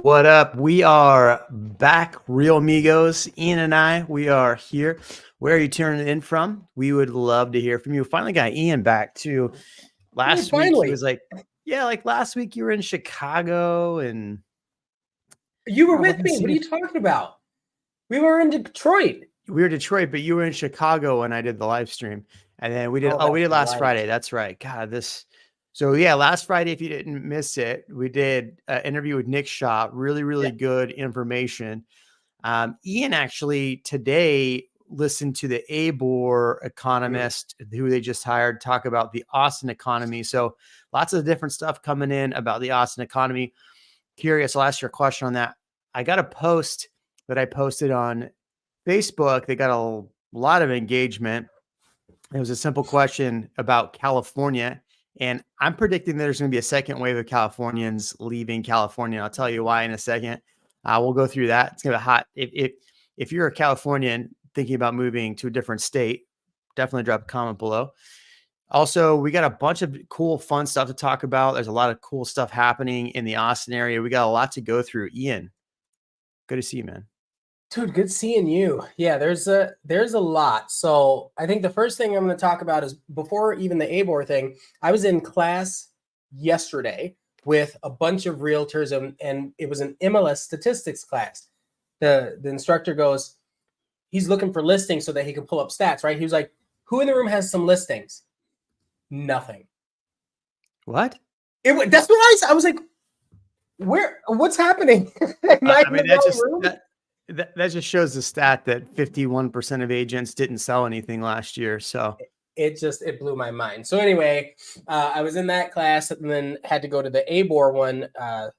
What up? We are back, REALMigos. Ian and I, we are here. Where are you tuning in from? We would love to hear from you. Finally got Ian back too. Hey, Last week he finally, was like, yeah, like last week you were in Chicago and you were I with wasn't me. What are seeing you talking about? We were in Detroit. we were in Detroit, but you were in Chicago when I did the live stream. And then we did Oh, we that's did last right. Friday. That's right. God, this so yeah, last Friday, if you didn't miss it, we did an interview with Nick Shaw. Really, Yeah. really good information. Ian actually today listened to the ABOR Mm. economist who they just hired talk about the Austin economy. So lots of different stuff coming in about the Austin economy. Curious, I'll ask you a question on that. I got a post that I posted on Facebook. They got a lot of engagement. It was a simple question about California. And I'm predicting there's going to be a second wave of Californians leaving California. I'll tell you why in a second. We'll go through that. It's going to be hot. If you're a Californian thinking about moving to a different state, definitely drop a comment below. Also, we got a bunch of cool, fun stuff to talk about. There's a lot of cool stuff happening in the Austin area. We got a lot to go through. Ian, good to see you, man. Dude, good seeing you. Yeah, there's a lot. So I think the first thing I'm going to talk about is before even the ABOR thing. I was in class yesterday with a bunch of realtors, and it was an MLS statistics class. The instructor goes, he's looking for listings so that he can pull up stats, right? He was like, "Who in the room has some listings?" Nothing. What? That's what I said. I was like, what's happening? Am I I in the mean, wrong room? that just shows the stat that 51% of agents didn't sell anything last year. So It blew my mind. So anyway, I was in that class and then had to go to the ABOR one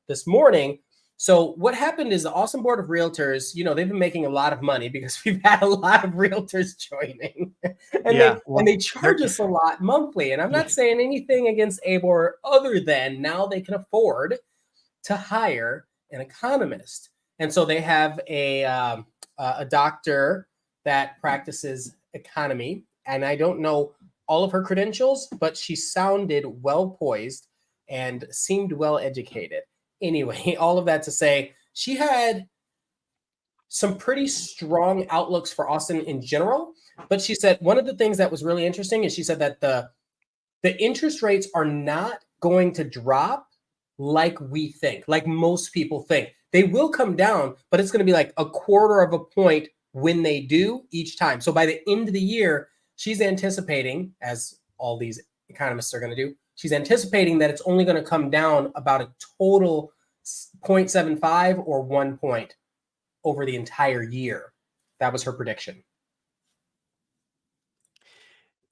this morning. So what happened is the Austin Board of Realtors, they've been making a lot of money because we've had a lot of realtors joining, and yeah, they well, charge us a lot monthly. And I'm not saying anything against ABOR other than now they can afford to hire an economist. And so they have a doctor that practices economy. And I don't know all of her credentials, but she sounded well poised and seemed well educated. Anyway, all of that to say, she had some pretty strong outlooks for Austin in general. But she said one of the things that was really interesting is she said that the interest rates are not going to drop like we think, like most people think. They will come down, but it's going to be like a quarter of a point when they do each time. So by the end of the year, she's anticipating, as all these economists are going to do, she's anticipating that it's only going to come down about a total 0.75 or 1 point over the entire year. That was her prediction.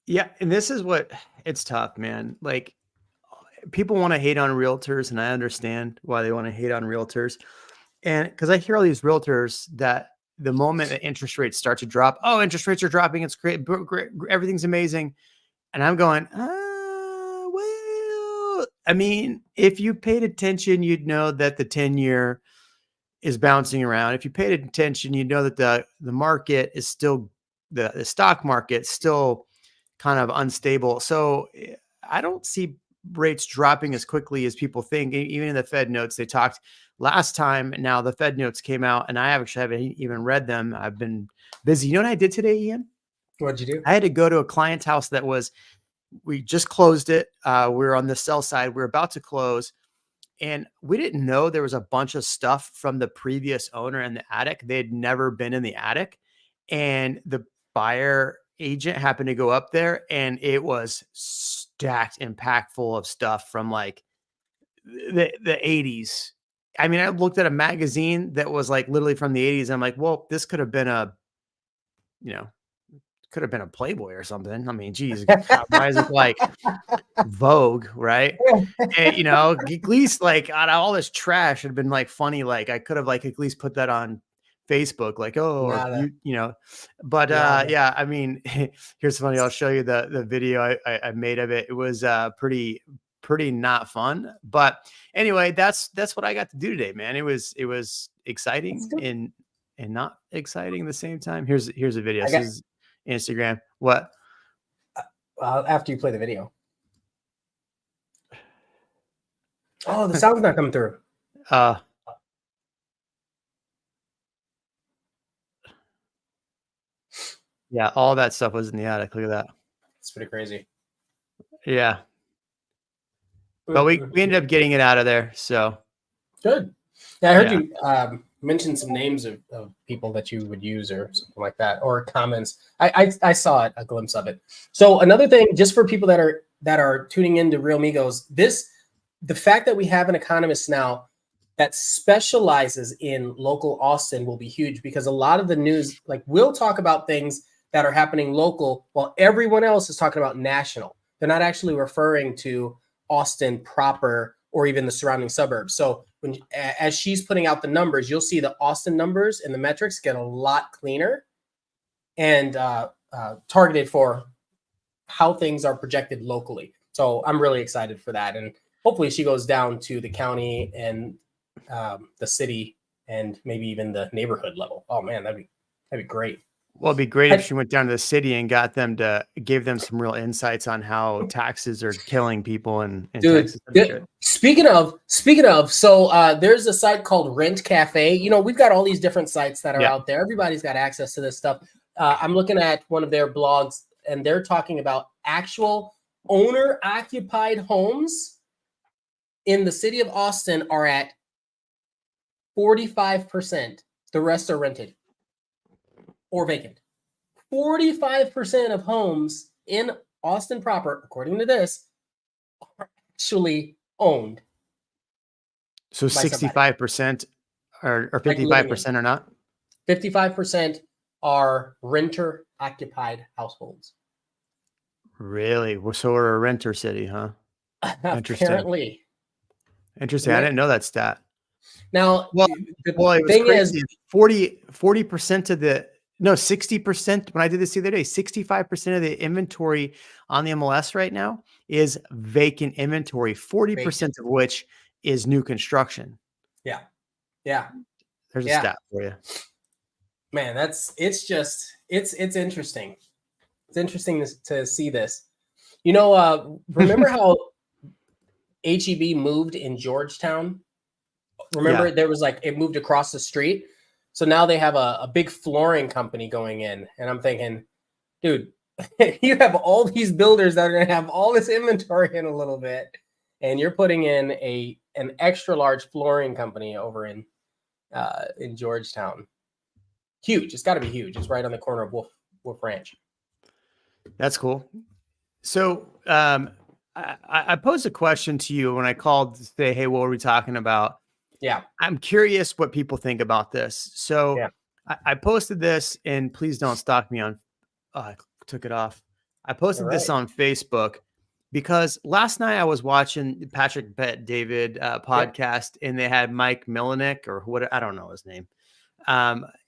yeah, and this is what it's tough, man. Like people want to hate on realtors, and I understand why they want to hate on realtors. And because I hear all these realtors that the moment that interest rates start to drop, oh, interest rates are dropping, it's great, great, everything's amazing. And I'm going, well, I mean, if you paid attention, you'd know that the 10-year is bouncing around. If you paid attention, you know that the market is still the stock market still kind of unstable. So I don't see rates dropping as quickly as people think. Even in the Fed notes, they talked last time. Now the Fed notes came out, and I actually haven't even read them. I've been busy. You know what I did today, Ian? What'd you do? I had to go to a client's house that was. We just closed it. We were on the sell side. We were about to close. And we didn't know there was a bunch of stuff from the previous owner in the attic. They had never been in the attic. And the buyer agent happened to go up there, and it was stacked and packed full of stuff from like the 80s. I mean, I looked at a magazine that was like literally from the 80s. I'm like, well, this could have been you know, could have been a Playboy or something. I mean, geez, why is it like Vogue, right? And, at least like out of all this trash, it'd been like funny. Like I could have like at least put that on Facebook, like, oh, or Nada. but Nada. yeah, I mean, here's funny. I'll show you the video I made of it. It was pretty not fun. But anyway, that's what I got to do today, man. It was That's exciting good. and not exciting at the same time. Here's a video. I This got is Instagram. What? after you play the video. Oh, the sound's not coming through. Uh Yeah, all that stuff was in the attic. Look at that. It's pretty crazy. Yeah. But we ended up getting it out of there. So Good. Yeah, I heard yeah. you mention some names of people that you would use or something like that, or comments. I saw it, a glimpse of it. So another thing, just for people that are tuning into REALMigos, the fact that we have an economist now that specializes in local Austin will be huge, because a lot of the news, like, we'll talk about things that are happening local while everyone else is talking about national. They're not actually referring to Austin proper or even the surrounding suburbs. So as she's putting out the numbers, you'll see the Austin numbers and the metrics get a lot cleaner and targeted for how things are projected locally. So I'm really excited for that. And hopefully she goes down to the county and the city and maybe even the neighborhood level. Oh man, that'd be great. Well, it'd be great if she went down to the city and gave them some real insights on how taxes are killing people in Dude, Texas. speaking of, so there's a site called Rent Cafe. You know, we've got all these different sites that are out there. Everybody's got access to this stuff. I'm looking at one of their blogs, and they're talking about actual owner-occupied homes in the city of Austin are at 45%. The rest are rented or vacant. 45% of homes in Austin proper, according to this, are actually owned. So 65% or 55% are not? 55% are renter occupied households. Really? So we're a renter city, huh? Apparently. Interesting. I didn't know that stat. Now, well, it was crazy. 40% of the, no, 60%. When I did this the other day, 65% of the inventory on the MLS right now is vacant inventory, 40% of which is new construction. Yeah. Yeah. There's a stat for you. Man, it's interesting. It's interesting to see this. You know, remember how HEB moved in Georgetown? Remember, there was like, it moved across the street. So now they have a big flooring company going in. And I'm thinking, dude, you have all these builders that are going to have all this inventory in a little bit. And you're putting in an extra large flooring company over in Georgetown. Huge. It's got to be huge. It's right on the corner of Wolf Ranch. That's cool. So I posed a question to you when I called to say, hey, what are we talking about? Yeah. I'm curious what people think about this. So I posted this, and please don't stalk me on, I took it off. I posted this on Facebook because last night I was watching Patrick Bet David podcast, and they had Mike Milinek, or what, I don't know his name.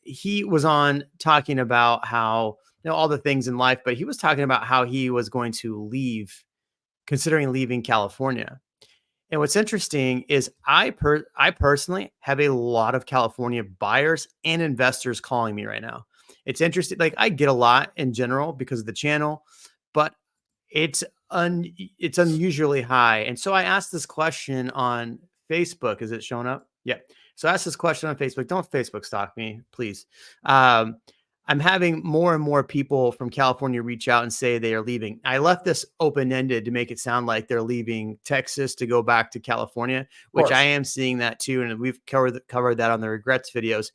He was on talking about how, you know, all the things in life, but he was talking about how he was going to considering leaving California. And what's interesting is I personally have a lot of California buyers and investors calling me right now. It's interesting. Like, I get a lot in general because of the channel, but it's unusually high. And so I asked this question on Facebook. Is it showing up? Yeah. So I asked this question on Facebook. Don't Facebook stalk me, please. I'm having more and more people from California reach out and say they are leaving. I left this open-ended to make it sound like they're leaving Texas to go back to California, which I am seeing that too. And we've covered that on the regrets videos.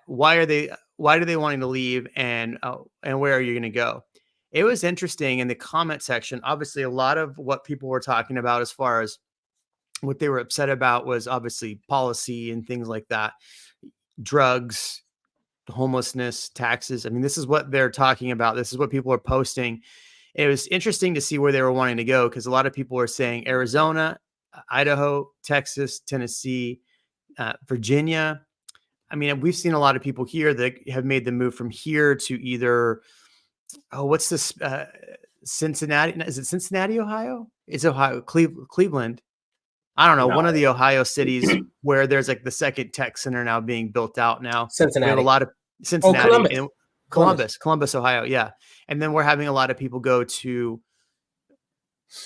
Why do they wanting to leave, and where are you going to go? It was interesting in the comment section. Obviously, a lot of what people were talking about as far as what they were upset about was obviously policy and things like that, drugs, homelessness, taxes. I mean, this is what they're talking about. This is what people are posting. It was interesting to see where they were wanting to go, because a lot of people were saying Arizona, Idaho, Texas, Tennessee, Virginia. I mean, we've seen a lot of people here that have made the move from here to either, what's this? Cincinnati? Is it Cincinnati, Ohio? It's Ohio, Cleveland. I don't know. One of the Ohio cities where there's like the second tech center now being built out now. Cincinnati. We have a lot of Cincinnati. Columbus, Ohio. Yeah. And then we're having a lot of people go to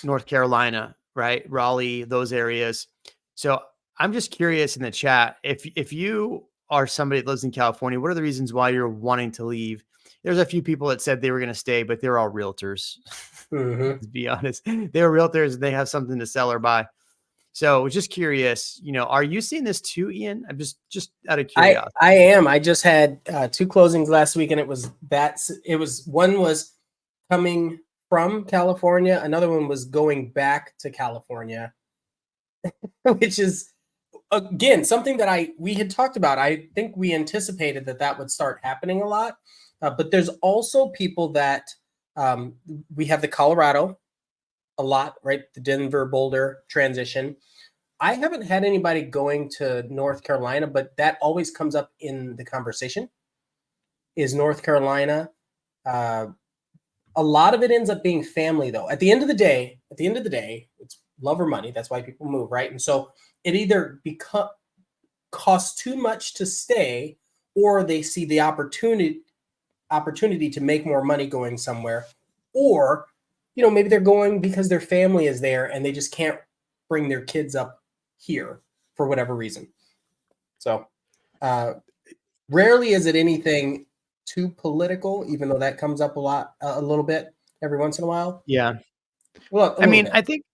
North Carolina, right? Raleigh, those areas. So I'm just curious in the chat, if you are somebody that lives in California, what are the reasons why you're wanting to leave? there's a few people that said they were going to stay, but they're all realtors. Mhm. To be honest, they're realtors. And they have something to sell or buy. So just curious, are you seeing this too, Ian? I'm just out of curiosity. I am. I just had 2 closings last week, and one was coming from California, another one was going back to California, which is again something that we had talked about. I think we anticipated that would start happening a lot, but there's also people that we have the Colorado a lot, right? The Denver Boulder transition. I haven't had anybody going to North Carolina, but that always comes up in the conversation. Is North Carolina? A lot of it ends up being family, though. At the end of the day, it's love or money. That's why people move, right? And so it either costs too much to stay, or they see the opportunity to make more money going somewhere, or maybe they're going because their family is there and they just can't bring their kids up here for whatever reason. So rarely is it anything too political, even though that comes up a little bit every once in a while. Yeah. Well, I mean, I think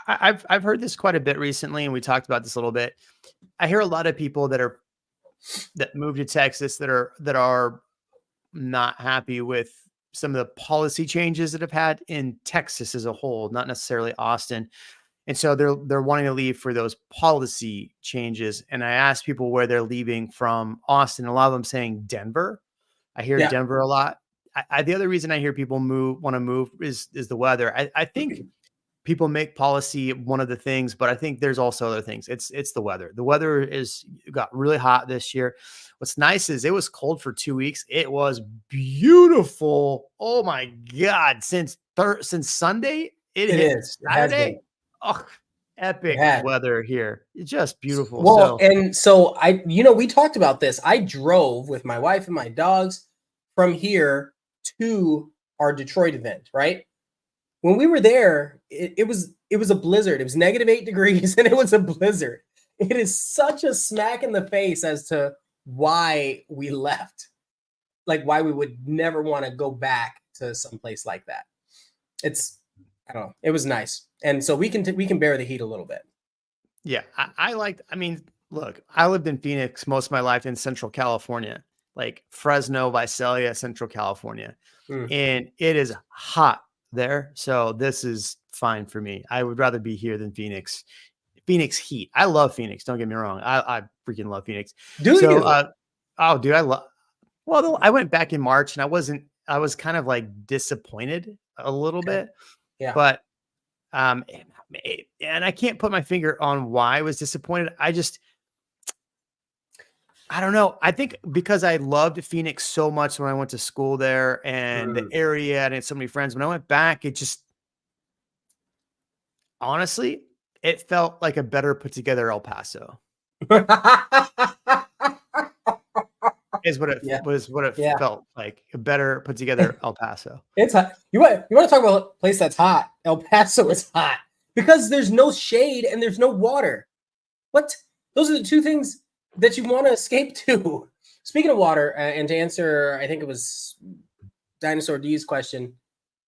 I've heard this quite a bit recently, and we talked about this a little bit. I hear a lot of people that move to Texas that are not happy with some of the policy changes that have had in Texas as a whole, not necessarily Austin. And so they're wanting to leave for those policy changes. And I asked people where they're leaving from Austin. A lot of them saying Denver. I hear Yeah. Denver a lot. The other reason I hear people want to move is the weather. I think people make policy one of the things, but I think there's also other things. It's the weather. The weather got really hot this year. What's nice is it was cold for 2 weeks. It was beautiful. Oh my God. Since Sunday, it hit is. It has Saturday. been. Oh, epic had. weather here. It's just beautiful. Well, and so we talked about this. I drove with my wife and my dogs from here to our Detroit event, right? When we were there, it was a blizzard. It was -8 degrees and it was a blizzard. It is such a smack in the face as to why we left, like why we would never want to go back to some place like that. I don't know. It was nice. And so we can bear the heat a little bit. Yeah, I mean, look, I lived in Phoenix most of my life in Central California, like Fresno, Visalia, Central California. And it is hot there. So this is fine for me. I would rather be here than Phoenix. Phoenix heat. I love Phoenix. Don't get me wrong. I freaking love Phoenix. Do you? Oh, dude, well, I went back in March and I was kind of like disappointed a little bit. Yeah. But and I can't put my finger on why I was disappointed. I don't know. I think because I loved Phoenix so much when I went to school there and the area, and I had so many friends. When I went back, honestly, it felt like a better put together El Paso. Is what it felt like, a better put together El Paso. It's hot. You want to talk about a place that's hot? El Paso is hot because there's no shade and there's no water. What? Those are the two things that you want to escape to. Speaking of water, and to answer, I think it was Dinosaur D's question.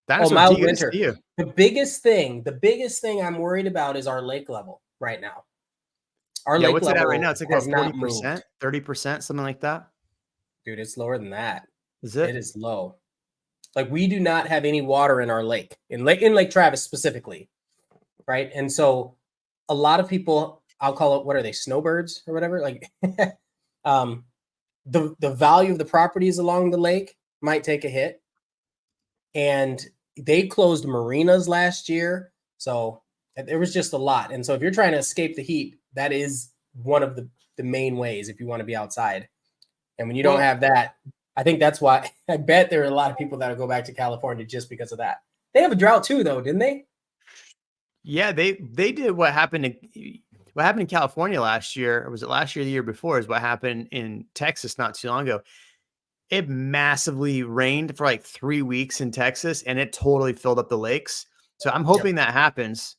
Mild winter. The biggest thing I'm worried about is our lake level right now. What's it at right now? It's like 40%, 30%, something like that. Dude, it's lower than that. Is it? It is low. Like we do not have any water in our lake, in Lake Travis specifically, right? And so a lot of people, I'll call it, what are they, snowbirds or whatever? Like the value of the properties along the lake might take a hit. And they closed marinas last year. So there was just a lot. And so if you're trying to escape the heat, that is one of the main ways if you want to be outside. And when you don't have that, I think that's why I bet there are a lot of people that will go back to California just because of that. They have a drought too, though, didn't they? Yeah, they did what happened in California last year, or was it last year or the year before, is what happened in Texas not too long ago. It massively rained for like 3 weeks in Texas, and it totally filled up the lakes. So I'm hoping that happens.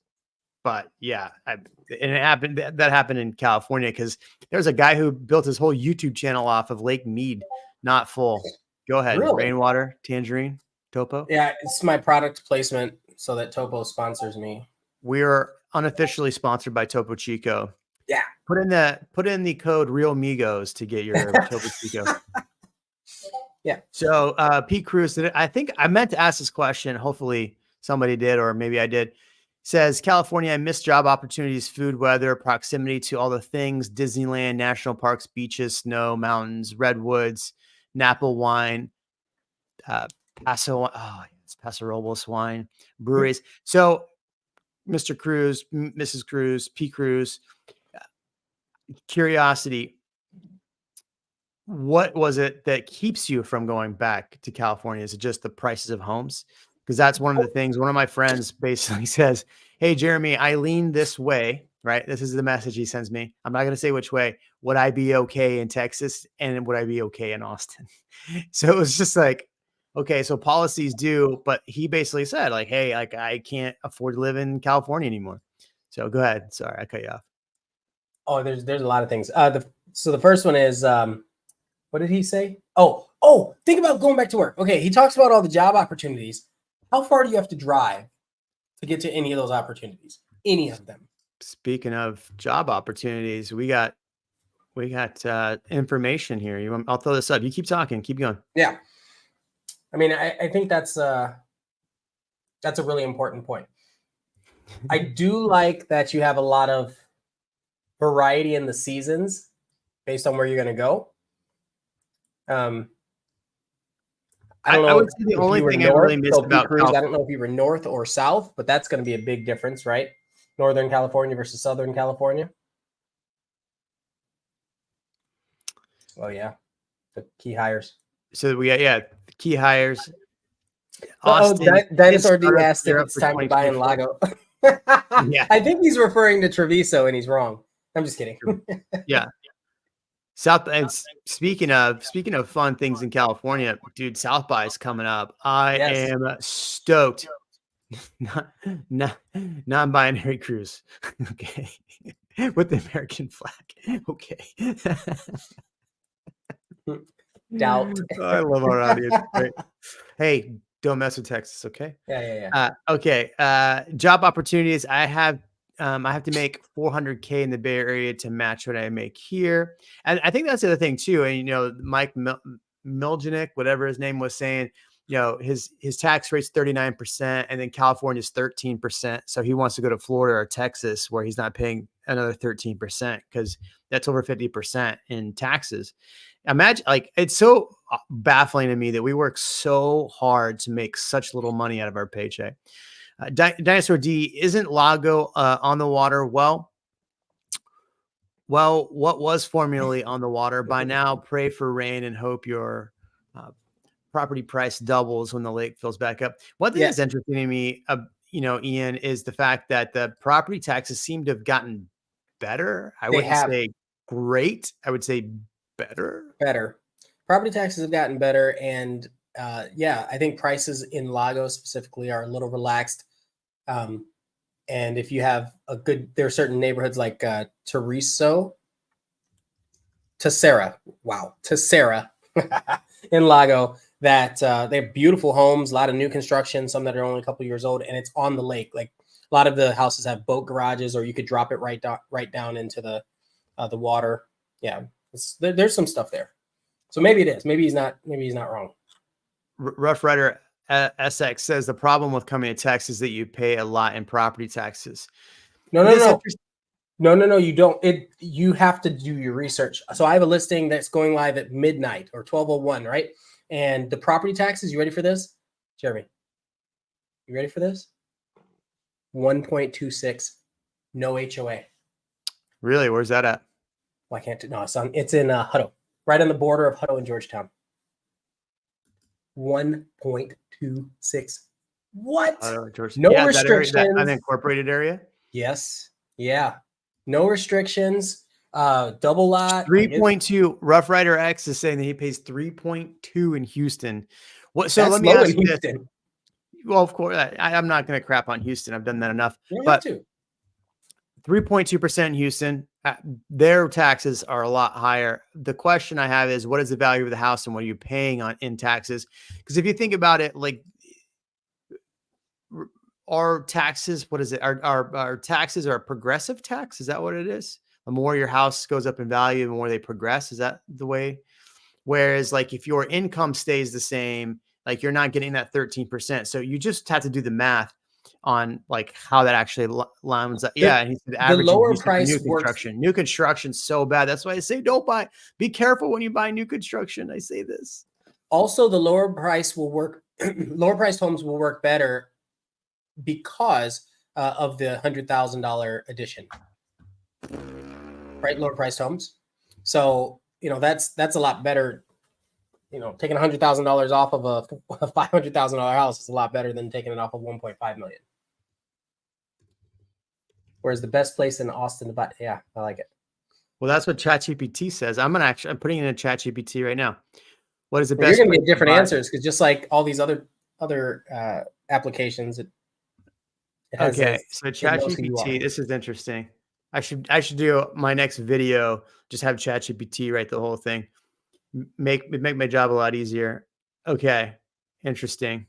But yeah, that happened in California because there's a guy who built his whole YouTube channel off of Lake Mead, not full, Go ahead. Really? Rainwater, Tangerine, Topo. Yeah, it's my product placement so that Topo sponsors me. We're unofficially sponsored by Topo Chico. Yeah. Put in the code REALMigos to get your Topo Chico. Yeah. So Pete Cruz, I think I meant to ask this question. Hopefully somebody did, or maybe I did. Says California, I miss job opportunities, food, weather, proximity to all the things: Disneyland, national parks, beaches, snow, mountains, redwoods, Napa wine, Paso. Oh, it's Paso Robles wine, breweries. So, Mr. Cruz, Mrs. Cruz, P. Cruz, curiosity. What was it that keeps you from going back to California? Is it just the prices of homes? Because that's one of the things. One of my friends basically says, "Hey, Jeremy, I lean this way, right? This is the message he sends me. I'm not going to say which way. Would I be okay in Texas? And would I be okay in Austin?" So it was just like, okay, so policies do, but he basically said, like, hey, like I can't afford to live in California anymore. So go ahead. Sorry, I cut you off. Oh, there's a lot of things. So the first one is what did he say? Oh, think about going back to work. Okay, he talks about all the job opportunities. How far do you have to drive to get to any of those opportunities? Any of them? Speaking of job opportunities, we got information here. I'll throw this up. You keep talking. Keep going. Yeah. I mean, I think that's a really important point. I do like that you have a lot of variety in the seasons based on where you're going to go. I don't know. I would say the only thing I really missed about Cruise, I don't know if you were north or south, but that's going to be a big difference, right? Northern California versus Southern California. Oh yeah, the key hires. So we got key hires. Austin, Dinosaur D asked if it's time to buy in Lago. Yeah, I think he's referring to Treviso, and he's wrong. I'm just kidding. Yeah. South, and speaking of fun things in California, dude, South by is coming up. I am stoked. Non-binary cruise. Okay. With the American flag. Okay. Doubt. I love our audience. Right. Hey, don't mess with Texas, okay? Yeah. Okay. Job opportunities. I have to make 400K in the Bay Area to match what I make here. And I think that's the other thing too. And, Mike Miljanik, whatever his name was, saying, his tax rate's 39% and then California's 13%. So he wants to go to Florida or Texas where he's not paying another 13% because that's over 50% in taxes. Imagine, like, it's so baffling to me that we work so hard to make such little money out of our paycheck. Dinosaur D, isn't Lago on the water? Well, what was formerly on the water by now? Pray for rain and hope your property price doubles when the lake fills back up. One thing that's interesting to me, Ian, is the fact that the property taxes seem to have gotten better. I wouldn't say great. I would say better. Property taxes have gotten better, and I think prices in Lago specifically are a little relaxed. And if you have there are certain neighborhoods like Tessera in Lago that they have beautiful homes, a lot of new construction, some that are only a couple years old, and it's on the lake. Like a lot of the houses have boat garages, or you could drop it right down into the water. Yeah, there's some stuff there. So maybe it is. Maybe he's not wrong. Rough Rider SX says the problem with coming to Texas is that you pay a lot in property taxes. No. You don't. You have to do your research. So I have a listing that's going live at midnight or 12:01, right? And the property taxes. You ready for this, Jeremy? You ready for this? 1.26, no HOA. Really? Where's that at? Well, I can't. No, it's in Hutto, right on the border of Hutto and Georgetown. 1.26. What? No restrictions. That unincorporated area? Yes. Yeah. No restrictions. Double lot. 3.2. Rough Rider X is saying that he pays 3.2 in Houston. So let me ask you this. Well, of course, I'm not going to crap on Houston. I've done that enough. But 3.2% in Houston. uh, their taxes are a lot higher. The question I have is, what is the value of the house and what are you paying on in taxes? Because if you think about it, like our taxes, what is it? Our taxes are a progressive tax. Is that what it is? The more your house goes up in value, the more they progress. Is that the way? Whereas, like, if your income stays the same, like you're not getting that 13%. So you just have to do the math on like how that actually lines up. The Yeah. And he said the average lower increase for price new works. construction. New construction's so bad. That's why I say don't buy. Be careful when you buy new construction. I say this. Also, the lower price will work. Lower priced homes will work better because of the $100,000 addition, right? Lower priced homes. So that's a lot better. Taking $100,000 off of a $500,000 house is a lot better than taking it off of 1.5 million. Whereas the best place in Austin to buy, yeah, I like it. Well, that's what ChatGPT says. I'm putting it in ChatGPT right now. What is the Well, best? you're going to place get different buy? answers because just like all these other applications, it has Okay, so it knows who you are. ChatGPT, this is interesting. I should do my next video, just have ChatGPT write the whole thing. Make my job a lot easier. Okay, interesting.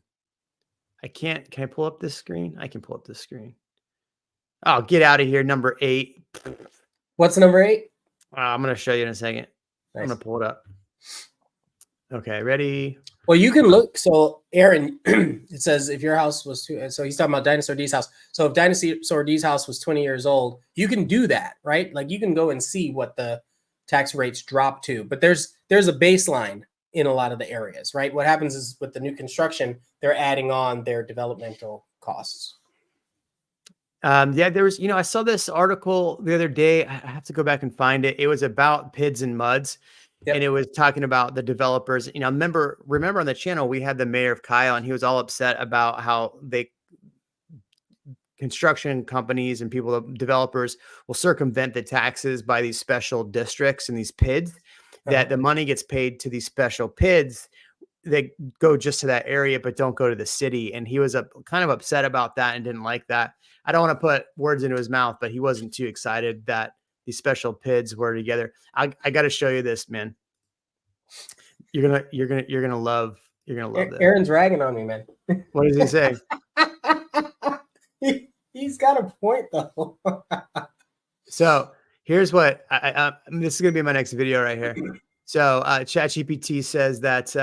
Can I pull up this screen? I can pull up this screen. Oh, get out of here. Number 8. What's number 8? I'm going to show you in a second. Nice. I'm going to pull it up. Okay, ready? Well, you can look. So, Aaron, it says if your house was so he's talking about Dinosaur D's house. So, if Dinosaur D's house was 20 years old, you can do that, right? Like you can go and see what the tax rates drop to. But there's a baseline in a lot of the areas, right? What happens is with the new construction, they're adding on their developmental costs. Yeah, there was, I saw this article the other day. I have to go back and find it. It was about PIDs and MUDs. Yep. And it was talking about the developers. Remember on the channel, we had the mayor of Kyle, and he was all upset about how construction companies and developers will circumvent the taxes by these special districts and these PIDs, that the money gets paid to these special PIDs that go just to that area, but don't go to the city. And he was kind of upset about that and didn't like that. I don't want to put words into his mouth, but he wasn't too excited that these special PIDs were together. I got to show you this, man. You're gonna love this. Aaron's ragging on me, man. What does he say? He's got a point though. So here's what this is gonna be my next video right here. So ChatGPT says that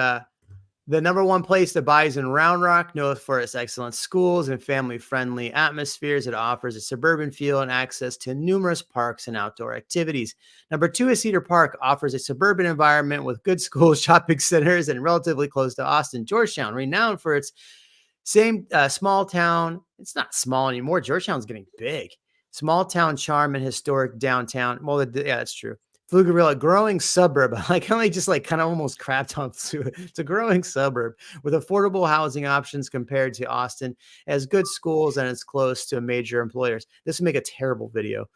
the number one place to buy is in Round Rock, known for its excellent schools and family-friendly atmospheres. It offers a suburban feel and access to numerous parks and outdoor activities. Number 2 is Cedar Park, offers a suburban environment with good schools, shopping centers, and relatively close to Austin. Georgetown, renowned for its same small town. It's not small anymore. Georgetown's getting big. Small town charm and historic downtown. Well, yeah, that's true. Pflugerville, a growing suburb. I like how they just kind of almost crapped on it. It's a growing suburb with affordable housing options compared to Austin. It has good schools and it's close to major employers. This would make a terrible video.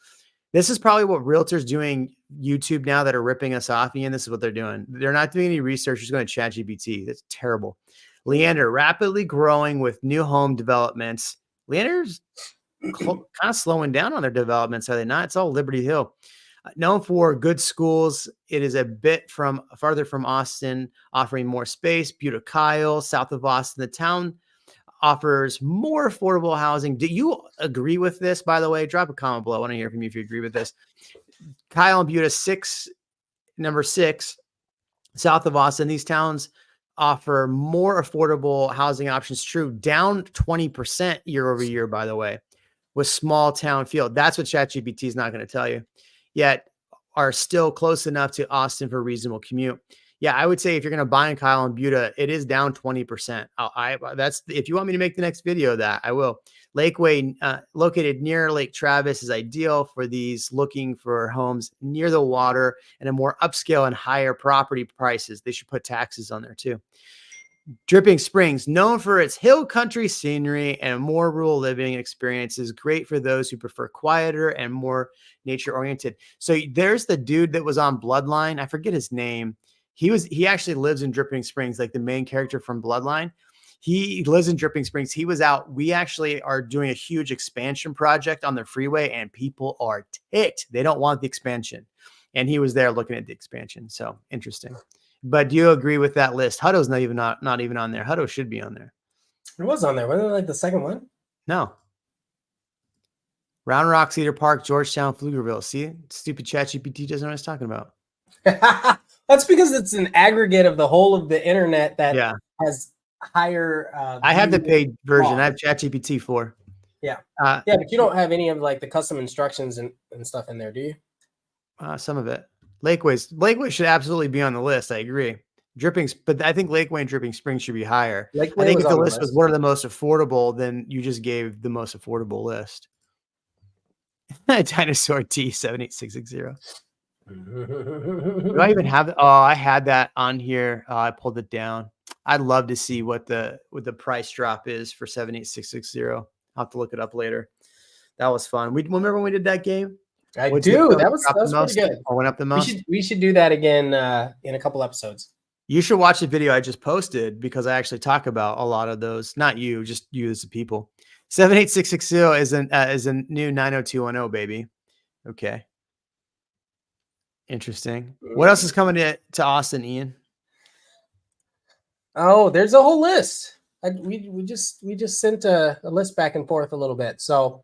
This is probably what realtors doing YouTube now that are ripping us off. Ian, this is what they're doing. They're not doing any research. Just going to ChatGPT. That's terrible. Leander, rapidly growing with new home developments. Leander's kind of slowing down on their developments, are they not? It's all Liberty Hill. Known for good schools, it is a bit farther from Austin, offering more space. Butte, Kyle, south of Austin. The town offers more affordable housing. Do you agree with this, by the way? Drop a comment below. I want to hear from you if you agree with this. Kyle and Butte, number 6, south of Austin. These towns offer more affordable housing options. True, down 20% year over year, by the way, with small town feel. That's what ChatGPT is not going to tell you. Yet are still close enough to Austin for a reasonable commute. Yeah, I would say if you're going to buy in Kyle and Butte, it is down 20%. That's if you want me to make the next video of that, I will. Lakeway, located near Lake Travis, is ideal for these looking for homes near the water and a more upscale and higher property prices. They should put taxes on there too. Dripping Springs, known for its hill country scenery and more rural living experiences, great for those who prefer quieter and more nature oriented. So there's the dude that was on Bloodline. I forget his name. He actually lives in Dripping Springs, like the main character from Bloodline. He lives in Dripping Springs. He was out. We actually are doing a huge expansion project on the freeway, and people are ticked. They don't want the expansion. And he was there looking at the expansion. So interesting. But do you agree with that list? Hutto's not even on there. Hutto should be on there. It was on there. Wasn't it like the second one? No. Round Rock, Cedar Park, Georgetown, Pflugerville. See, stupid ChatGPT doesn't know what it's talking about. That's because it's an aggregate of the whole of the internet that has higher. I have the paid version. I have ChatGPT 4. Yeah. But you don't have any of like the custom instructions and stuff in there, do you? Some of it. Lakeway should absolutely be on the list. I agree. But I think Lakeway and Dripping Springs should be higher. Lakeway I think if the list was one of the most affordable, then you just gave the most affordable list. Dinosaur T 78660. Do I even have? Oh, I had that on here. I pulled it down. I'd love to see what the price drop is for 78660. I'll have to look it up later. That was fun. We remember when we did that game? I do. That was pretty good. Or went up the most. We should do that again in a couple episodes. You should watch the video I just posted because I actually talk about a lot of those. Not you, just you as the people. 78660 is a new 90210, baby. Okay. Interesting. What else is coming to Austin, Ian? Oh, there's a whole list. We just sent a list back and forth a little bit. So,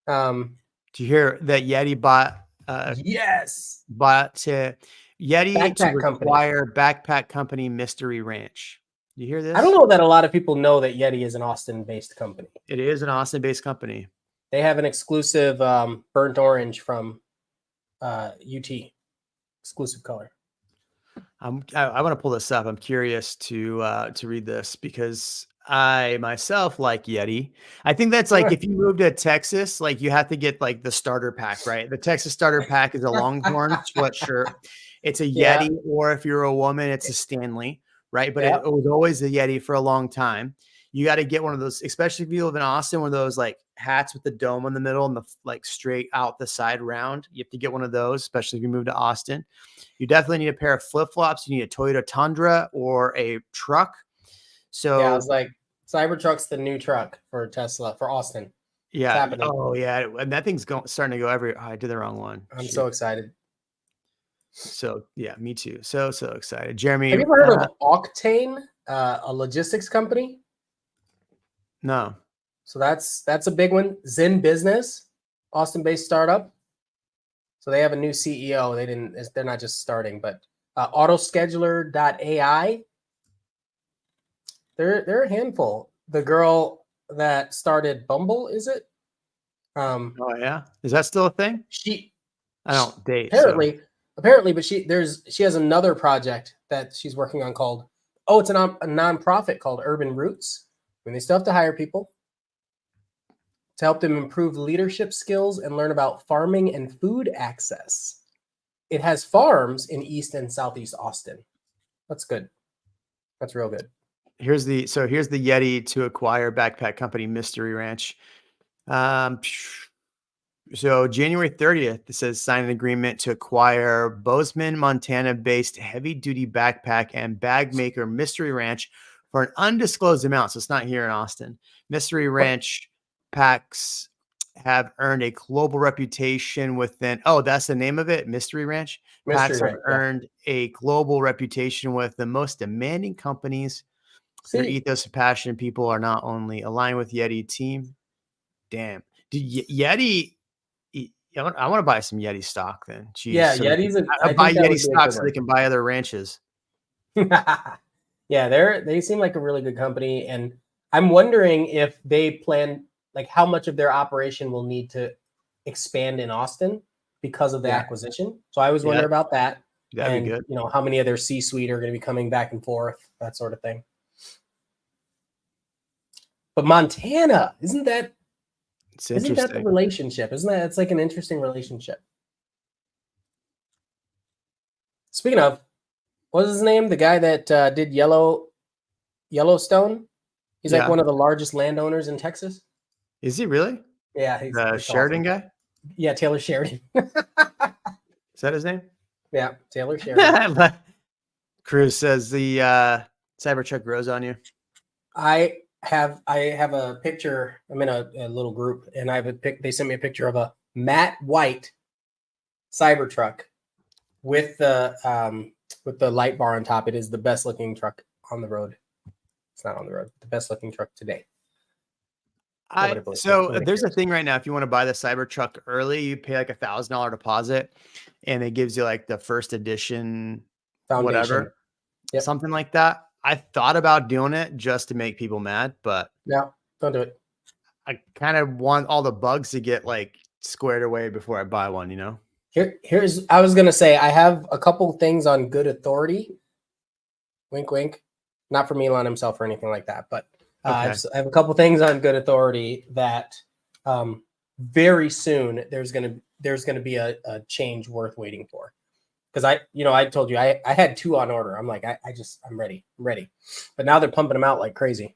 did you hear that Yeti bought? Yes. Bought Yeti backpack to acquire backpack company Mystery Ranch. You hear this? I don't know that a lot of people know that Yeti is an Austin-based company. It is an Austin-based company. They have an exclusive burnt orange from UT, exclusive color. I want to pull this up. I'm curious to read this because I myself like Yeti. I think that's like if you move to Texas, like you have to get like the starter pack, right? The Texas starter pack is a Longhorn sweatshirt. It's a Yeti, or if you're a woman, it's a Stanley, right? But it was always a Yeti for a long time. You got to get one of those, especially if you live in Austin, one of those like hats with the dome in the middle and the like straight out the side round. You have to get one of those, especially if you move to Austin. You definitely need a pair of flip-flops. You need a Toyota Tundra or a truck. So yeah, it's like Cybertruck's the new truck for Tesla for Austin. Yeah. Oh yeah, and that thing's starting to go every. Oh, I did the wrong one. I'm so excited. So yeah, me too. So excited. Jeremy, have you ever heard of Octane, a logistics company? No. So that's a big one. Zen Business, Austin-based startup. So they have a new CEO. They're not just starting, but autoscheduler.ai. They're a handful. The girl that started Bumble, is it? Oh yeah. Is that still a thing? I don't date. Apparently, but she has another project that she's working on called it's a nonprofit called Urban Roots. They still have to hire people to help them improve leadership skills and learn about farming and food access. It has farms in East and Southeast Austin. That's good. That's real good. Here's the Yeti to acquire backpack company Mystery Ranch. So January 30th, it says sign an agreement to acquire Bozeman, Montana-based heavy-duty backpack and bag maker Mystery Ranch for an undisclosed amount. So it's not here in Austin. Mystery Ranch packs have earned a global reputation within. Oh, that's the name of it. Mystery Ranch. Packs have earned a global reputation with the most demanding companies. Their ethos of passion people are not only aligned with Yeti team. Damn. Dude, Yeti. I want to buy some Yeti stock then. Jeez, yeah, so Yeti's. I buy Yeti stock so they can buy other ranches. Yeah, they seem like a really good company, and I'm wondering if they plan like how much of their operation will need to expand in Austin because of the acquisition. So I always wonder about that. That'd be good. You know, how many of their C-suite are going to be coming back and forth, that sort of thing. But Montana, isn't that the relationship? It's like an interesting relationship. Speaking of, what is his name? The guy that did Yellowstone. He's like one of the largest landowners in Texas. Is he really? Yeah, he's the Sheridan guy. Yeah, Taylor Sheridan. Is that his name? Yeah, Taylor Sheridan. Cruz says the Cybertruck grows on you. I have a picture. I'm in a little group, and I have a pic. They sent me a picture of a matte white Cybertruck with the light bar on top. It is the best looking truck on the road. It's not on the road. The best looking truck today. So there's a thing right now. If you want to buy the Cybertruck early, you pay like $1,000 deposit, and it gives you like the first edition, Foundation. whatever, something like that. I thought about doing it just to make people mad, but no, don't do it. I kind of want all the bugs to get like squared away before I buy one. You know. Here's I was gonna say I have a couple things on good authority. Wink, wink. Not from Elon himself or anything like that, but I have a couple things on good authority that very soon there's gonna be a change worth waiting for. Because I told you I had 2 on order. I'm like I'm ready. But now they're pumping them out like crazy.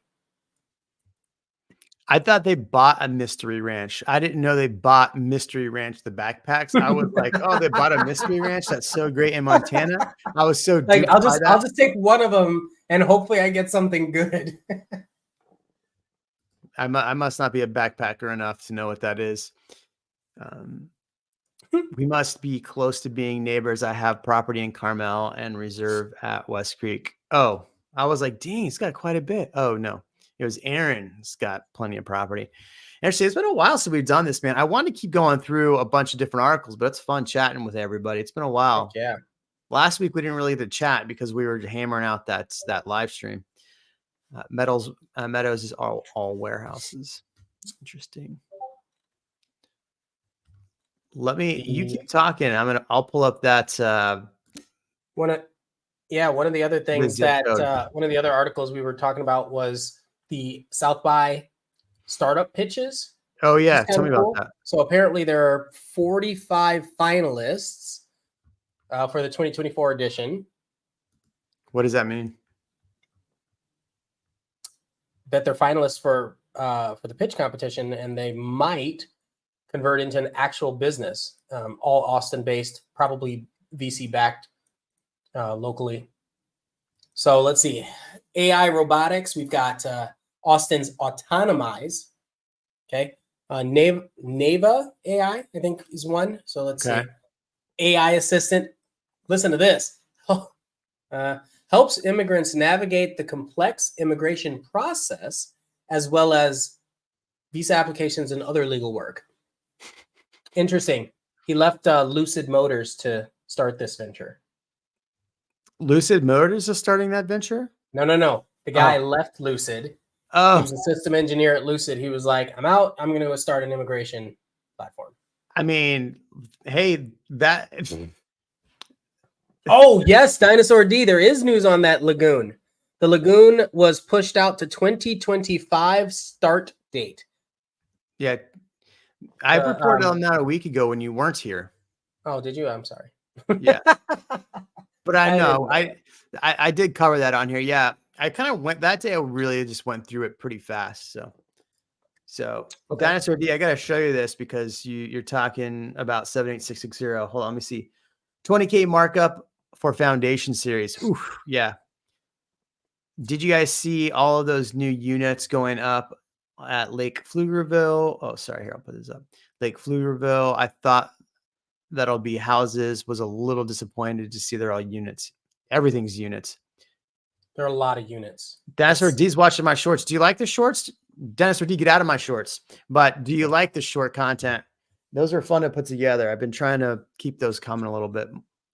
I thought they bought a Mystery Ranch. I didn't know they bought Mystery Ranch, the backpacks. I was like, oh, they bought a Mystery Ranch. That's so great in Montana. I was so like, I'll just take one of them and hopefully I get something good. I must not be a backpacker enough to know what that is. We must be close to being neighbors. I have property in Carmel and reserve at West Creek. Oh, I was like, dang, he's got quite a bit. Oh, no. It was Aaron's got plenty of property. Actually, it's been a while since we've done this, man. I want to keep going through a bunch of different articles, but it's fun chatting with everybody. It's been a while. Yeah. Last week we didn't really get to chat because we were hammering out that live stream. Meadows is all warehouses. Interesting. You keep talking. I'll pull up that. One of the other things that one of the other articles we were talking about was the South by startup pitches. Oh yeah, tell me about that. So apparently there are 45 finalists for the 2024 edition. What does that mean? That they're finalists for the pitch competition, and they might convert into an actual business. All Austin-based, probably VC-backed locally. So let's see. AI robotics. We've got Austin's Autonomize. Okay. Neva AI, I think, is one. So let's see. AI assistant. Listen to this. Helps immigrants navigate the complex immigration process as well as visa applications and other legal work. Interesting. He left Lucid Motors to start this venture. Lucid Motors is starting that venture? No. The guy left Lucid. He was a system engineer at Lucid. He was like, I'm out. I'm going to start an immigration platform. I mean, hey, that... Oh, yes, Dinosaur D. There is news on that lagoon. The lagoon was pushed out to 2025 start date. Yeah. I reported on that a week ago when you weren't here. Oh, did you? I'm sorry. Yeah. But I know. I did cover that on here. Yeah. I kind of went that day. I really just went through it pretty fast. So okay. Dinosaur D, I got to show you this because you're talking about 78660. Hold on. Let me see. 20K markup for Foundation series. Oof, yeah. Did you guys see all of those new units going up at Lake Pflugerville? Oh, sorry. Here, I'll put this up. Lake Pflugerville. I thought that'll be houses. Was a little disappointed to see they're all units. Everything's units. There are a lot of units. Dinosaur D's watching my shorts. Do you like the shorts? Dinosaur D, get out of my shorts. But do you like the short content? Those are fun to put together. I've been trying to keep those coming a little bit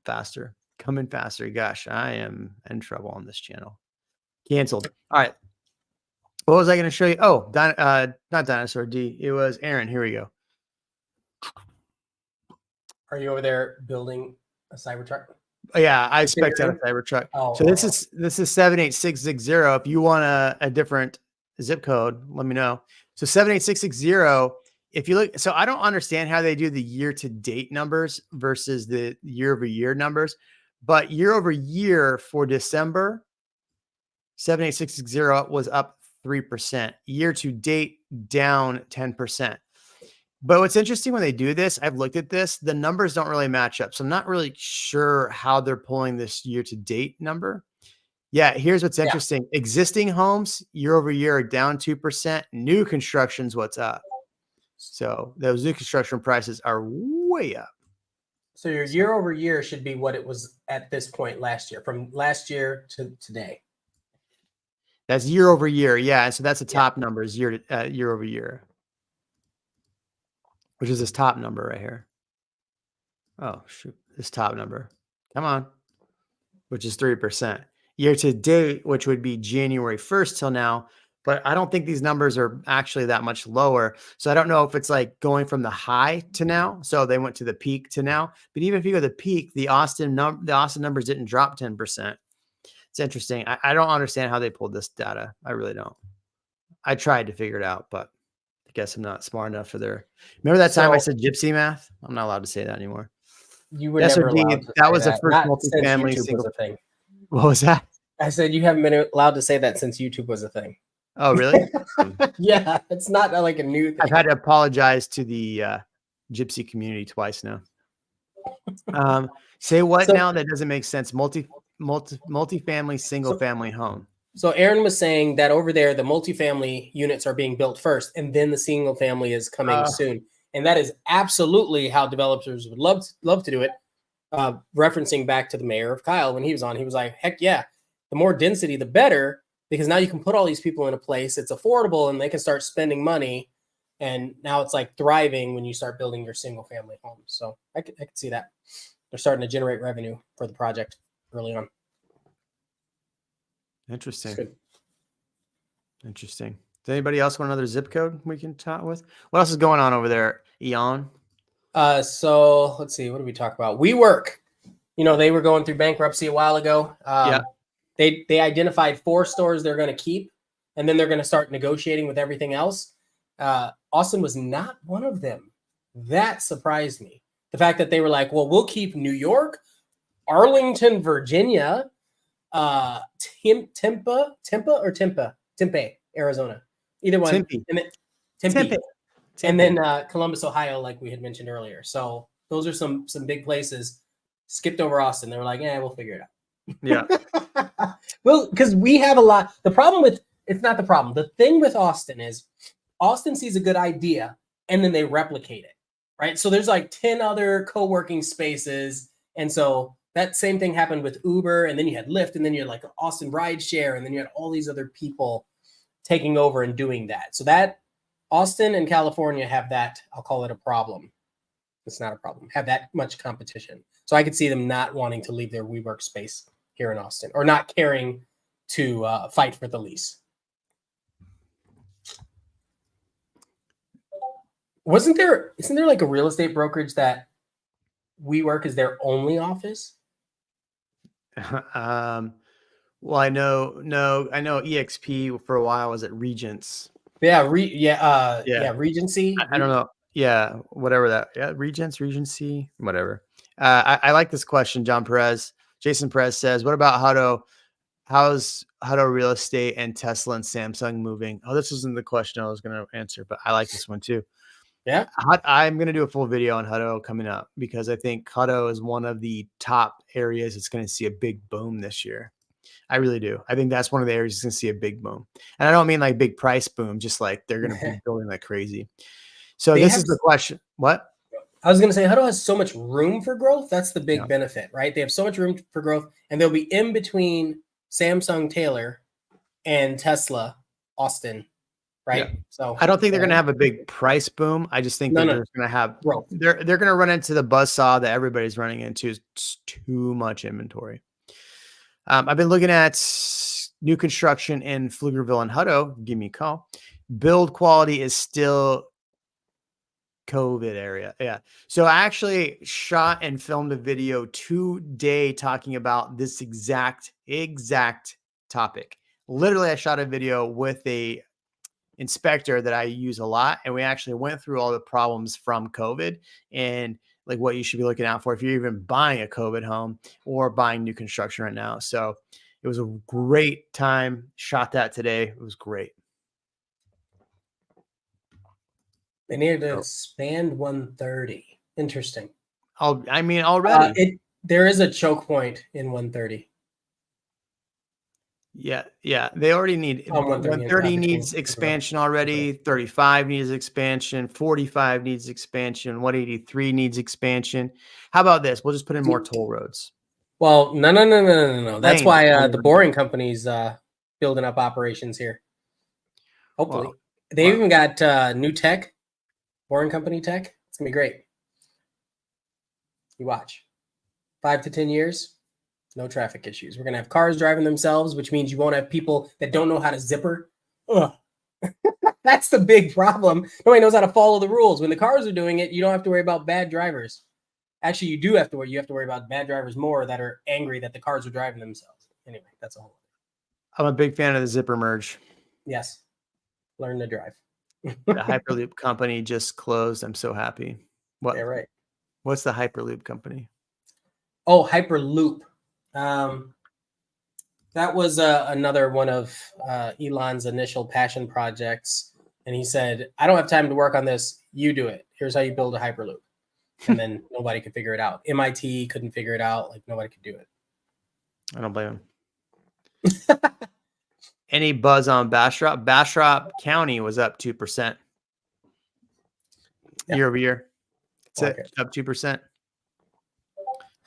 faster. Coming faster. Gosh, I am in trouble on this channel. Canceled. All right. What was I going to show you? Oh, not Dinosaur D. It was Aaron. Here we go. Are you over there building a Cybertruck? Yeah, I expect out a Cybertruck. Oh, so this is 78660. If you want a different zip code, let me know. So 78660. If you look, so I don't understand how they do the year-to-date numbers versus the year-over-year numbers, but year-over-year for December, 78660 was up 3%. Year-to-date, down 10%. But what's interesting when they do this, I've looked at this, the numbers don't really match up. So I'm not really sure how they're pulling this year-to-date number. Yeah, here's what's Yeah. interesting. Existing homes year over year are down 2%. New construction's what's up. So those new construction prices are way up. So your So year over year should be what it was at this point last year, from last year to today. that's year over year. Yeah. And so that's the Yeah. top numbers year over year, which is this top number right here. Oh, shoot. This top number. Come on. Which is 3%. Year to date, which would be January 1st till now. But I don't think these numbers are actually that much lower. So I don't know if it's like going from the high to now. So they went to the peak to now. But even if you go to the peak, the Austin numbers didn't drop 10%. It's interesting. I don't understand how they pulled this data. I really don't. I tried to figure it out, but I guess I'm not smart enough for their. Remember that time I So said gypsy math? I'm not allowed to say that anymore. you were Yes, never allowed SOD, to that say was the that. first Not since multifamily YouTube was single. a thing. What was that? I said you haven't been allowed to say that since YouTube was a thing. Oh, really? Yeah, it's not like a new thing. I've had to apologize to the gypsy community twice now. Say what So- now? That doesn't make sense. Multifamily, single family home. So Aaron was saying that over there, the multifamily units are being built first, and then the single family is coming soon. And that is absolutely how developers would love to do it. Referencing back to the mayor of Kyle when he was on, he was like, heck yeah, the more density, the better, because now you can put all these people in a place. It's affordable and they can start spending money. And now it's like thriving when you start building your single family homes. So I could see that. They're starting to generate revenue for the project early on. Interesting. Good. Interesting. Does anybody else want another zip code we can talk with? What else is going on over there, Eon? So let's see. What did we talk about? WeWork. You know, they were going through bankruptcy a while ago. Yeah. They identified 4 stores they're going to keep, and then they're going to start negotiating with everything else. Austin was not one of them. That surprised me. The fact that they were like, well, we'll keep New York, Arlington, Virginia, Tempe, Arizona. Either one. Tempe. And then, Tempe. And then Columbus, Ohio, like we had mentioned earlier. So those are some big places. Skipped over Austin. They were like, yeah, we'll figure it out. Yeah. Well, because we have a lot. The problem with it's not the problem. The thing with Austin is Austin sees a good idea and then they replicate it, right? So there's like 10 other co-working spaces. And so that same thing happened with Uber, and then you had Lyft, and then you had like Austin Rideshare, and then you had all these other people taking over and doing that. So that Austin and California have that, I'll call it a problem. It's not a problem. Have that much competition. So I could see them not wanting to leave their WeWork space here in Austin, or not caring to fight for the lease. Isn't there like a real estate brokerage that WeWork is their only office? Well, I know EXP for a while was at Regents. Yeah, Regency. I don't know. Yeah, whatever that. Yeah, Regency, whatever. I like this question. Jason Perez says, "What about how's Hutto Real Estate and Tesla and Samsung moving?" Oh, this wasn't the question I was going to answer, but I like this one too. Yeah, I'm going to do a full video on Hutto coming up because I think Hutto is one of the top areas that's going to see a big boom this year. I really do. I think that's one of the areas that's going to see a big boom. And I don't mean like big price boom, just like they're going to be building like crazy. So this is the question. What? I was going to say, Hutto has so much room for growth. That's the big benefit, right? They have so much room for growth, and they'll be in between Samsung Taylor and Tesla Austin, right? Yeah. So I don't think they're going to have a big price boom. I just think they're just going to have growth. They're going to run into the buzzsaw that everybody's running into. Is too much inventory. I've been looking at new construction in Pflugerville and Hutto. Give me a call. Build quality is still COVID area. Yeah. So I actually shot and filmed a video today talking about this exact topic. Literally, I shot a video with a inspector that I use a lot, and we actually went through all the problems from COVID and like what you should be looking out for if you're even buying a COVID home or buying new construction right now. So it was a great time. Shot that today. It was great. They needed to expand 130. Interesting. Already. There is a choke point in 130. Yeah, yeah. They already need On 130 130 between needs expansion already. 35 needs expansion. 45 needs expansion. 183 needs expansion. How about this? We'll just put in more toll roads. Well, no. That's Lanes. why the boring company's building up operations here. Hopefully, Well, they even got new tech, boring company tech. It's gonna be great. You watch. 5 to 10 years, no traffic issues. We're gonna have cars driving themselves, which means you won't have people that don't know how to zipper. Ugh. That's the big problem. Nobody knows how to follow the rules. When the cars are doing it, you don't have to worry about bad drivers. Actually, you do have to worry. You have to worry about bad drivers more that are angry that the cars are driving themselves. Anyway, that's a whole. I'm a big fan of the zipper merge. Yes, learn to drive. The Hyperloop company just closed. I'm so happy. What? Yeah, right. What's the Hyperloop company? Oh, Hyperloop. That was another one of Elon's initial passion projects. And he said, I don't have time to work on this. You do it. Here's how you build a Hyperloop. And then nobody could figure it out. MIT couldn't figure it out. Like nobody could do it. I don't blame him. Any buzz on Bastrop? Bastrop County was up 2% year over year. That's it, up 2%.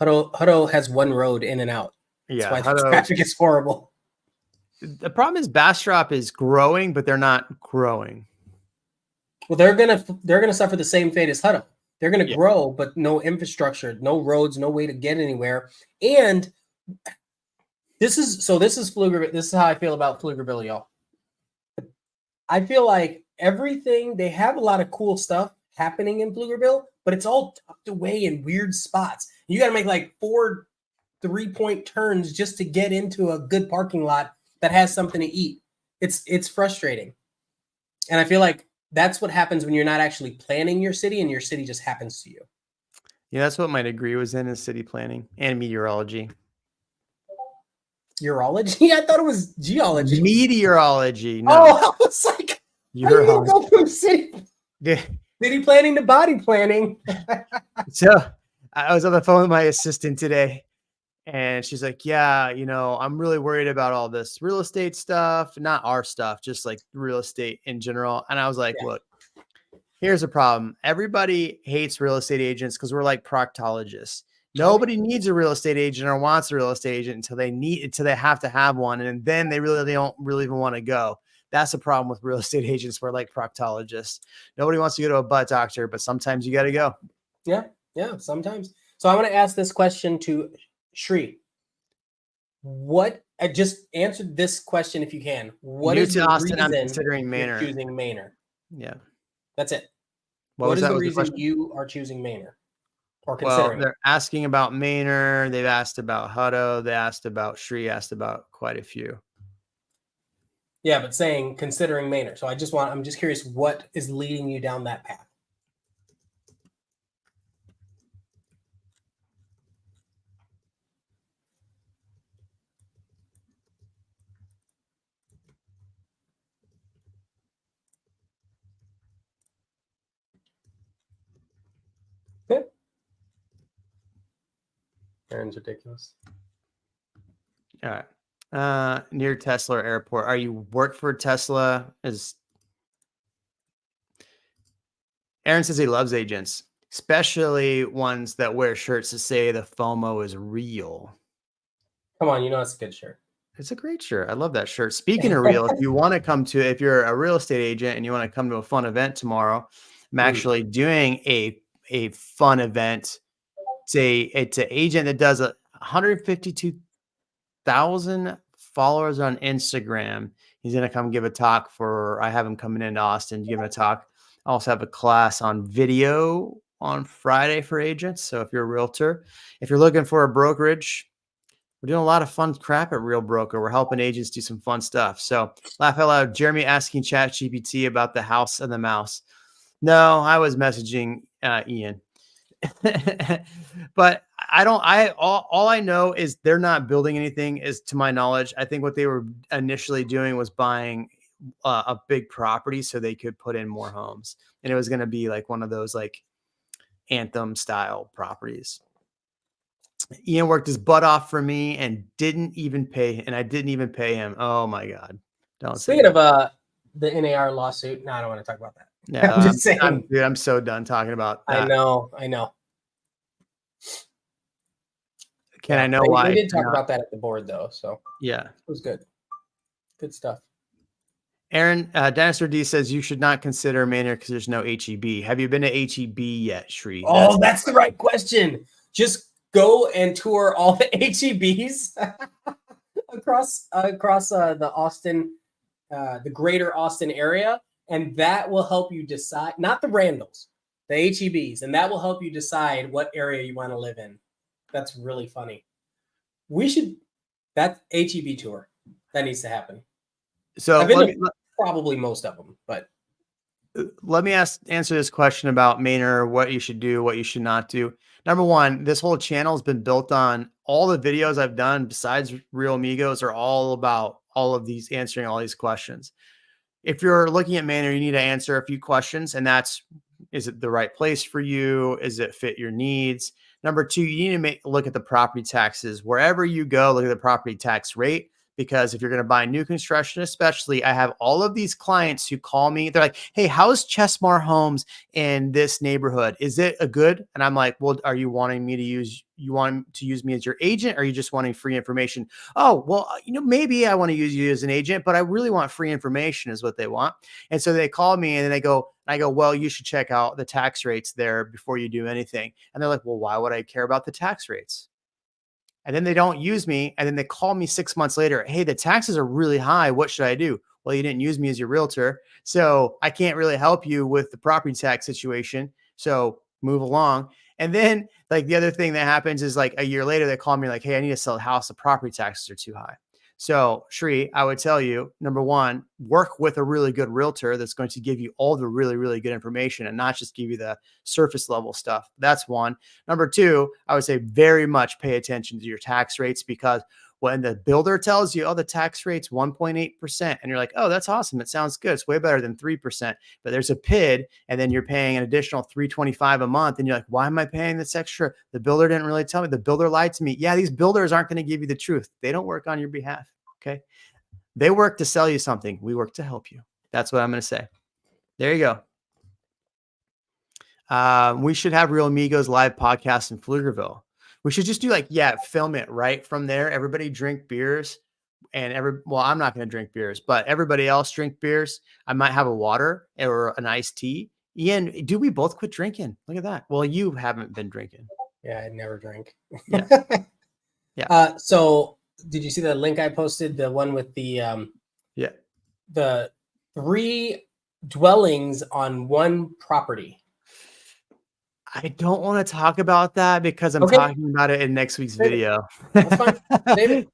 Hutto has one road in and out. Yeah, that's why the traffic is horrible. The problem is Bastrop is growing, but they're not growing. Well, they're gonna suffer the same fate as Hutto. They're gonna grow, but no infrastructure, no roads, no way to get anywhere. And this is Pflugerville. This is how I feel about Pflugerville, y'all. I feel like everything, they have a lot of cool stuff happening in Pflugerville, but it's all tucked away in weird spots. You got to make like 4 3-point turns just to get into a good parking lot that has something to eat. It's frustrating. And I feel like that's what happens when you're not actually planning your city and your city just happens to you. Yeah, that's what my degree was in, is city planning and meteorology. Urology? I thought it was geology. Meteorology. No. Oh, I was like, urology. How do you go from city planning to body planning? So I was on the phone with my assistant today, and she's like, yeah, I'm really worried about all this real estate stuff, not our stuff, just like real estate in general. And I was like, look, here's a problem. Everybody hates real estate agents because we're like proctologists. Nobody needs a real estate agent or wants a real estate agent until they have to have one. And then they don't really even want to go. That's the problem with real estate agents. We're like proctologists. Nobody wants to go to a butt doctor, but sometimes you got to go. Yeah, sometimes. So I want to ask this question to Shri. Just answer this question if you can. What is the Austin, reason I'm considering Manor. you're choosing Manor? Yeah. That's it. What is the reason you are choosing Manor? Or considering? Well, they're asking about Manor. They've asked about Hutto. They asked about Shri, asked about quite a few. Yeah, but saying considering Manor. So I'm just curious what is leading you down that path. Okay. Aaron's ridiculous. All right. Near Tesla Airport. Are you work for Tesla? Aaron says he loves agents, especially ones that wear shirts to say the FOMO is real. Come on, it's a good shirt. It's a great shirt. I love that shirt. Speaking of real, if you're a real estate agent and you want to come to a fun event tomorrow, I'm actually doing a fun event. It's an agent that does 152,000 followers on Instagram. He's going to come give a talk I have him coming into Austin to give a talk. I also have a class on video on Friday for agents. So if you're a realtor, if you're looking for a brokerage, we're doing a lot of fun crap at Real Broker. We're helping agents do some fun stuff. So laugh out loud. Jeremy asking ChatGPT about the house and the mouse. No, I was messaging Ian. But all I know is they're not building anything, is to my knowledge. I think what they were initially doing was buying a big property so they could put in more homes. And it was going to be like one of those like Anthem style properties. Ian worked his butt off for me and I didn't even pay him. Oh my God. Don't say Speaking that. of the NAR lawsuit, no, I don't want to talk about that. No, I'm just saying. dude, I'm so done talking about I that. know. Can I Yeah, know they why? did talk about that at the board though, so Yeah. it was good. Good stuff. Aaron, Dennis D says you should not consider Manor because there's no HEB. Have you been to HEB yet, Shri? Oh, that's the right question. Just go and tour all the HEBs across the Austin, the greater Austin area, and that will help you decide. Not the Randalls, the HEBs, and that will help you decide what area you want to live in. That's really funny. We should that HEB tour that needs to happen. So I've been to probably most of them, but let me answer this question about Manor, what you should do, what you should not do. Number one, this whole channel has been built on all the videos I've done besides REALMigos are all about all of these, answering all these questions. If you're looking at Manor, you need to answer a few questions, and that's, is it the right place for you? Is it fit your needs? Number two, you need to look at the property taxes. Wherever you go, look at the property tax rate. Because if you're going to buy new construction, especially, I have all of these clients who call me. They're like, hey, how's Chesmar Homes in this neighborhood? Is it a good? And I'm like, well, are you wanting me to use me as your agent? Or are you just wanting free information? Oh, well, maybe I want to use you as an agent, but I really want free information is what they want. And so they call me and then I go, well, you should check out the tax rates there before you do anything. And they're like, well, why would I care about the tax rates? And then they don't use me. And then they call me 6 months later. Hey, the taxes are really high. What should I do? Well, you didn't use me as your realtor. So I can't really help you with the property tax situation. So move along. And then like the other thing that happens is like a year later, they call me like, hey, I need to sell a house. The property taxes are too high. So Shri, I would tell you, number one, work with a really good realtor that's going to give you all the really, really good information and not just give you the surface level stuff. That's one. Number two, I would say very much pay attention to your tax rates, because when the builder tells you, oh, the tax rate's 1.8%, and you're like, oh, that's awesome. It sounds good. It's way better than 3%. But there's a PID, and then you're paying an additional $325 a month. And you're like, why am I paying this extra? The builder didn't really tell me. The builder lied to me. Yeah, these builders aren't going to give you the truth. They don't work on your behalf. Okay. They work to sell you something. We work to help you. That's what I'm going to say. There you go. We should have REALMigos live podcast in Pflugerville. We should just do film it right from there. Everybody drink beers and I'm not going to drink beers, but everybody else drink beers. I might have a water or an iced tea. Ian, do we both quit drinking? Look at that. Well, you haven't been drinking. Yeah, I never drink. Yeah. Yeah. So did you see the link I posted? The one with the the 3 dwellings on one property. I don't want to talk about that because I'm talking about it in next week's video. That's fine. Save it.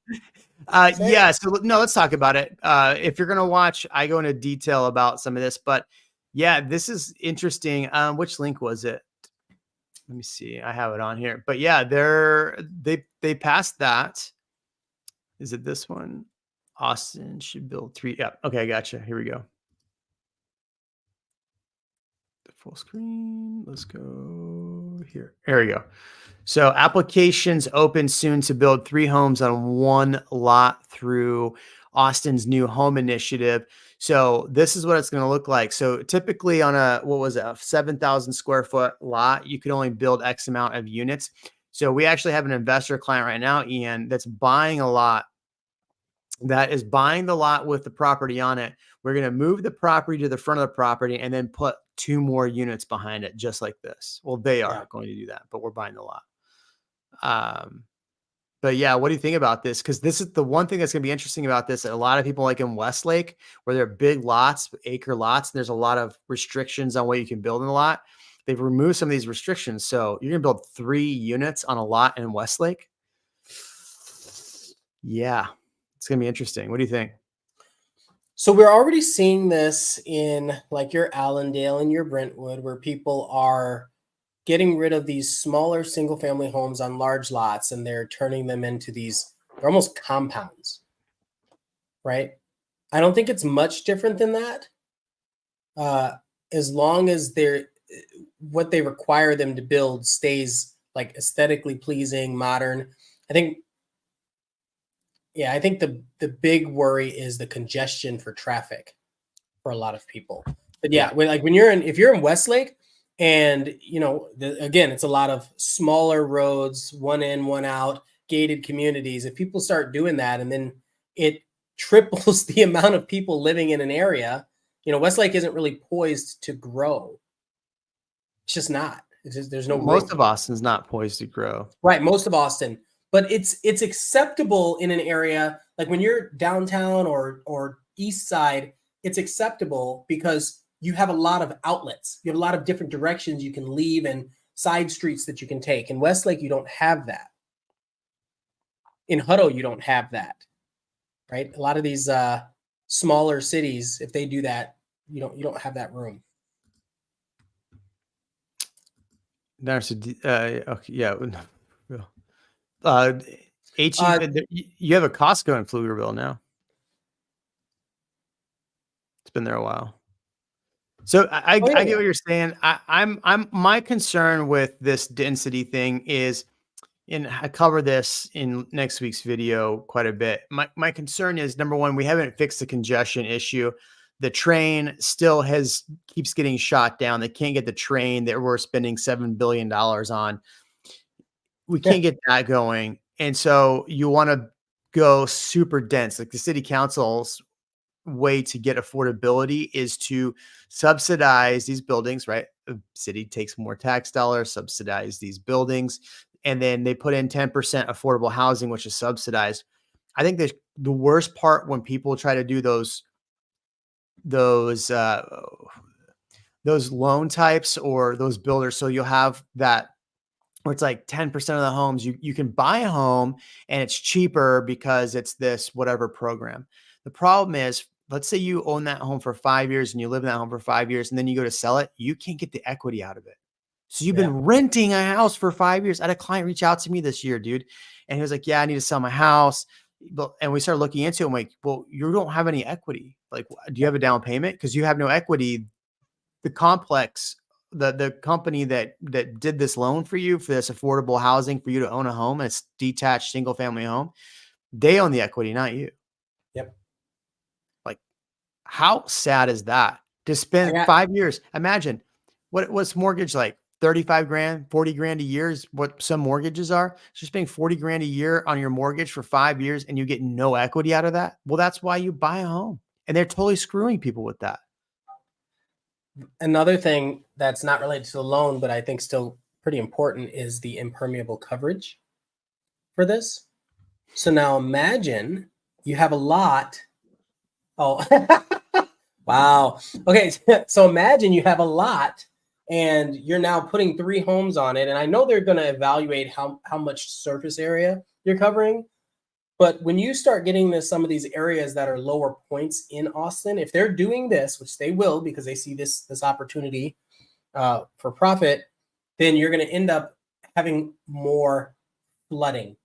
Yeah. So no, let's talk about it. If you're going to watch, I go into detail about some of this, but yeah, this is interesting. Which link was it? Let me see. I have it on here, but yeah, they passed that. Is it this one? Austin should build 3. Yeah. Okay. I gotcha. Here we go. The full screen. Let's go here. There we go. So applications open soon to build 3 homes on one lot through Austin's new home initiative. So this is what it's going to look like. So typically on a 7,000 square foot lot, you could only build X amount of units. So we actually have an investor client right now, Ian, that's buying a lot. That is buying the lot with the property on it. We're going to move the property to the front of the property and then put 2 more units behind it, just like this. Well, they are going to do that, but we're buying the lot. But yeah, what do you think about this? Because this is the one thing that's going to be interesting about this. A lot of people like in Westlake, where they're big lots, acre lots, and there's a lot of restrictions on what you can build in a lot. They've removed some of these restrictions. So you're going to build 3 units on a lot in Westlake. Yeah, it's going to be interesting. What do you think? So we're already seeing this in like your Allendale and your Brentwood, where people are getting rid of these smaller single family homes on large lots, and they're turning them into they're almost compounds, right? I don't think it's much different than that. As long as what they require them to build stays like aesthetically pleasing, modern. I think, I think the big worry is the congestion for traffic for a lot of people. But yeah, if you're in Westlake, and again, it's a lot of smaller roads, one in, one out, gated communities. If people start doing that, and then it triples the amount of people living in an area, Westlake isn't really poised to grow. It's just not. There's no Most room. of Austin's not poised to grow. Right, most of Austin, but it's acceptable in an area like when you're downtown or east side. It's acceptable because you have a lot of outlets. You have a lot of different directions you can leave and side streets that you can take. In Westlake, you don't have that. In Hutto, you don't have that. Right? A lot of these smaller cities, if they do that, you don't have that room. No, so, okay, yeah. You have a Costco in Pflugerville now. It's been there a while. So I get what you're saying. I'm my concern with this density thing is, and I cover this in next week's video quite a bit. My concern is, number one, we haven't fixed the congestion issue. The train still keeps getting shot down. They can't get the train that we're spending $7 billion on. We can't get that going. And so you want to go super dense. Like the city council's way to get affordability is to subsidize these buildings, right? The city takes more tax dollars, subsidize these buildings, and then they put in 10% affordable housing, which is subsidized. I think the worst part when people try to do those loan types or those builders. So you'll have that where it's like 10% of the homes you can buy a home and it's cheaper because it's this whatever program. The problem is, let's say you own that home for 5 years and you live in that home for 5 years, and then you go to sell it, you can't get the equity out of it. So you've been renting a house for 5 years. I had a client reach out to me this year, dude. And he was like, yeah, I need to sell my house. And we started looking into it. I'm like, well, you don't have any equity. Like, do you have a down payment? Because you have no equity. The complex, the company that did this loan for you, for this affordable housing for you to own a home, and it's detached single family home, they own the equity, not you. Yep. Like, how sad is that to spend 5 years? Imagine what's mortgage like 35 grand, 40 grand a year is what some mortgages are. So you're spending 40 grand a year on your mortgage for 5 years and you get no equity out of that. Well, that's why you buy a home, and they're totally screwing people with that. Another thing that's not related to the loan, but I think still pretty important, is the impermeable coverage for this. So now imagine you have a lot. Oh, wow. Okay. So imagine you have a lot and you're now putting 3 homes on it. And I know they're going to evaluate how much surface area you're covering. But when you start getting to some of these areas that are lower points in Austin, if they're doing this, which they will because they see this opportunity for profit, then you're going to end up having more flooding.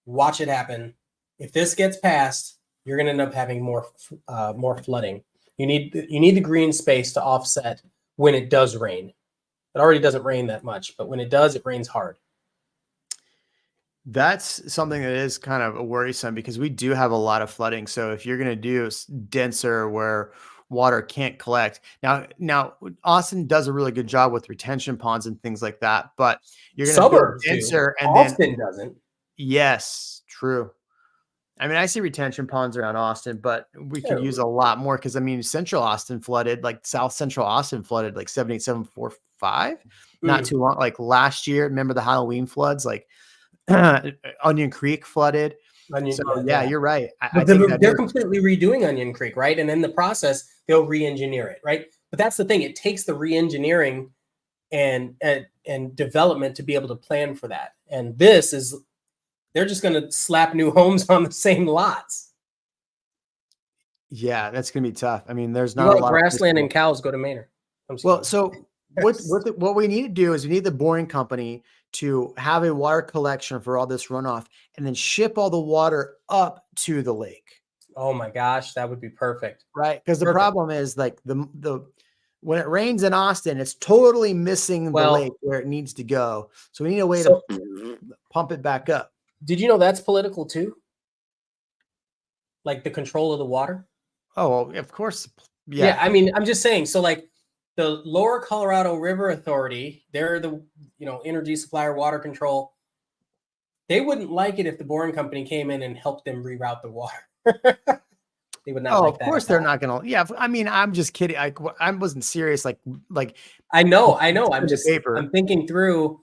Watch it happen. If this gets passed, you're going to end up having more flooding. You need the green space to offset when it does rain. It already doesn't rain that much, but when it does, it rains hard. That's something that is kind of worrisome because we do have a lot of flooding. So if you're going to do denser where water can't collect, now Austin does a really good job with retention ponds and things like that, but you're going to build denser, and Austin doesn't. Yes, true. I mean, I see retention ponds around Austin, but we could use a lot more because, I mean, Central Austin flooded, like South Central Austin flooded like 78745 not too long, like last year. Remember the Halloween floods, like Onion Creek flooded. You're right. I think they're completely redoing Onion Creek, right? And in the process, they'll re-engineer it, right? But that's the thing. It takes the re-engineering and development to be able to plan for that. And this is, they're just going to slap new homes on the same lots. Yeah, that's going to be tough. I mean, there's not a lot of grassland and cows go to Manor. Well, so what we need to do is we need the boring company to have a water collection for all this runoff and then ship all the water up to the lake. Oh my gosh, that would be perfect. Right? Because the problem is, like, the when it rains in Austin, it's totally missing the Well, lake where it needs to go. So we need a way so to pump it back up. did you know that's political too? Like the control of the water? Oh, well, of course. Yeah, Yeah. I mean, I'm just saying. So, like the Lower Colorado River Authority, they're the energy supplier, water control. They wouldn't like it if the boring company came in and helped them reroute the water. They would not Oh, like of that. course they're not gonna. Yeah, I mean, I'm just kidding. I wasn't serious. Like I know. in I'm the paper. I'm thinking through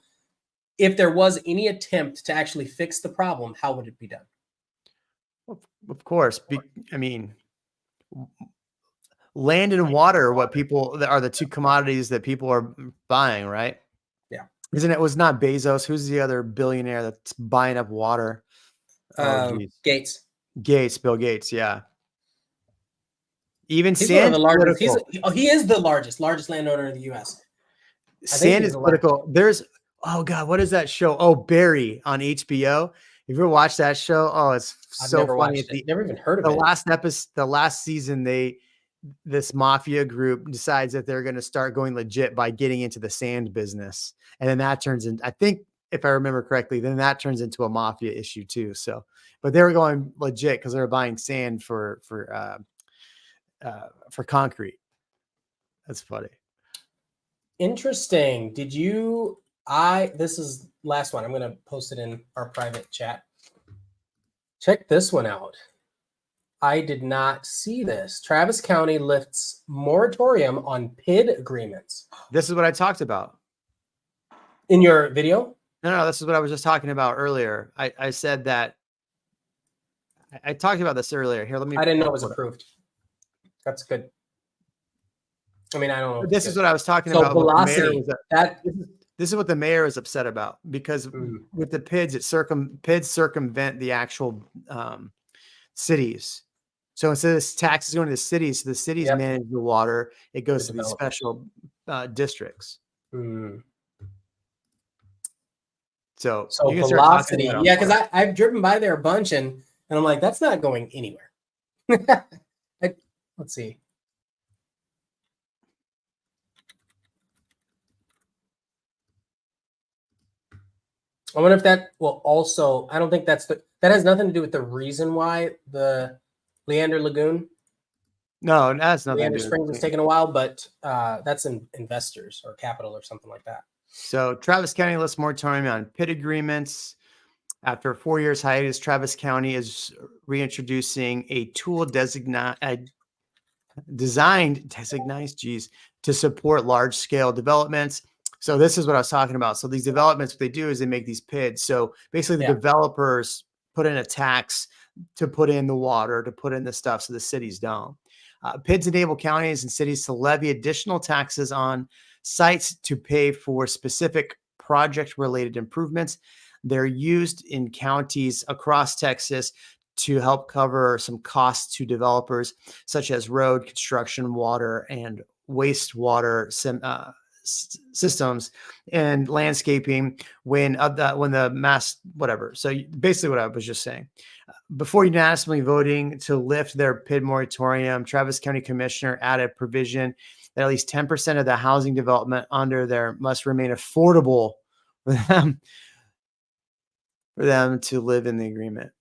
if there was any attempt to actually fix the problem, how would it be done? Of course. I mean, land and water are what people that are the two commodities that people are buying, right? Yeah. Isn't it? Was not Bezos? Who's the other billionaire that's buying up water? Oh, geez. Gates. Bill Gates. Yeah. Even He's one of sand's the largest. political. He is the largest landowner in the U.S. Sand is political. There's, oh God, what is that show? Oh, Barry on HBO. Have you ever watched that show? Oh, it's so funny. Never even heard of the it. last episode, the last season, this mafia group decides that they're going to start going legit by getting into the sand business. And then that turns in, I think if I remember correctly, then that turns into a mafia issue too. So, but they were going legit because they were buying sand for concrete. That's funny. Interesting. This is last one. I'm going to post it in our private chat. Check this one out. I did not see this. Travis County lifts moratorium on PID agreements. This is what I talked about. In your video? No, this is what I was just talking about earlier. I said that I talked about this earlier. Here, I didn't know it was approved. That's good. I mean, I don't know. This is what I was talking so about. Velocity. This is what the mayor is upset about because with the PIDs, PIDs circumvent the actual cities. So instead of taxes going to the cities, so the cities manage the water. It goes to these special districts. So Velocity, yeah, because I've driven by there a bunch and I'm like, that's not going anywhere. Let's see. I wonder if that will also, I don't think that has nothing to do with the reason why the Leander Lagoon. No, that's nothing. Leander Springs is taking a while, but that's investors or capital or something like that. So Travis County lists moratorium on PID agreements. After 4 years hiatus, Travis County is reintroducing a tool designed to support large-scale developments. So this is what I was talking about. So these developments, what they do is they make these PIDs. So basically the developers put in a tax to put in the water, to put in the stuff so the cities don't. PIDs enable counties and cities to levy additional taxes on sites to pay for specific project-related improvements. They're used in counties across Texas to help cover some costs to developers, such as road construction, water, and wastewater systems and landscaping when the mass whatever. So basically what I was just saying, before unanimously voting to lift their PID moratorium, Travis County Commissioner added provision that at least 10% of the housing development under there must remain affordable for them to live in the agreement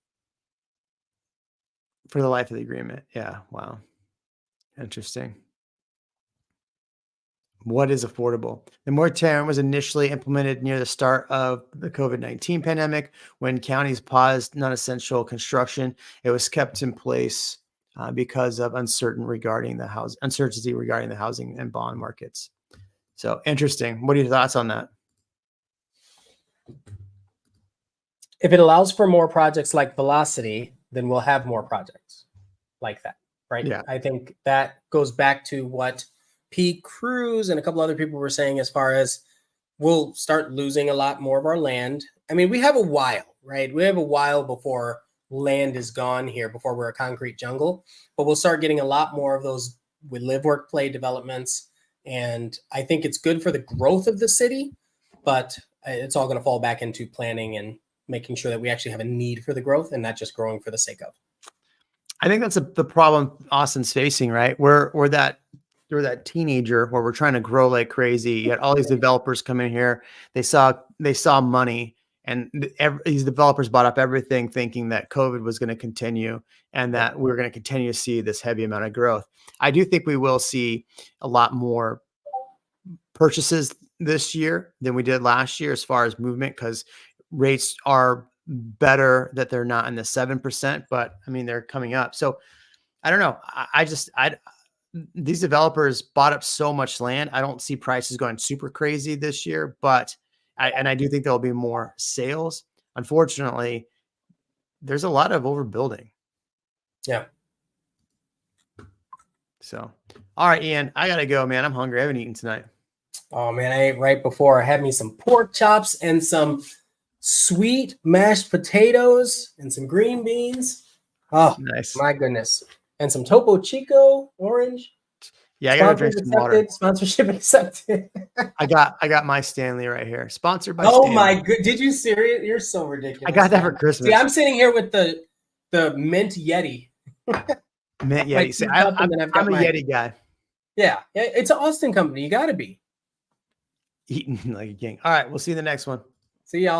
for the life of the agreement. Yeah. Wow. Interesting. What is affordable? The moratorium was initially implemented near the start of the COVID-19 pandemic when counties paused non-essential construction. It was kept in place because of uncertainty regarding the housing and bond markets. So interesting. What are your thoughts on that? If it allows for more projects like Velocity, then we'll have more projects like that, right? Yeah. I think that goes back to what P. Cruz and a couple other people were saying as far as we'll start losing a lot more of our land. I mean, we have a while, right? We have a while before land is gone here, before we're a concrete jungle, but we'll start getting a lot more of those with live, work, play developments. And I think it's good for the growth of the city, but it's all going to fall back into planning and making sure that we actually have a need for the growth and not just growing for the sake of. I think that's the problem Austin's facing, right? We're that there was that teenager where we're trying to grow like crazy. You had all these developers come in here. They saw money, and these developers bought up everything thinking that COVID was going to continue and that we were going to continue to see this heavy amount of growth. I do think we will see a lot more purchases this year than we did last year as far as movement, because rates are better that they're not in the 7%, but I mean, they're coming up. So I don't know. These developers bought up so much land. I don't see prices going super crazy this year, but I do think there'll be more sales. Unfortunately, there's a lot of overbuilding. Yeah. So, all right, Ian, I gotta go, man. I'm hungry. I haven't eaten tonight. Oh man, I ate right before. I had me some pork chops and some sweet mashed potatoes and some green beans. Oh, nice. My goodness. And some Topo Chico orange. Yeah, I gotta drink some water. Sponsorship accepted. I got my Stanley right here. Sponsored by Oh Stanley. my good. Did you serious? You're so ridiculous. I got that for Christmas. See, I'm sitting here with the mint Yeti. Mint Yeti. See, I'm a Yeti guy. Yeah, it's an Austin company. You got to be Eating like a king. All right, we'll see you in the next one. See y'all.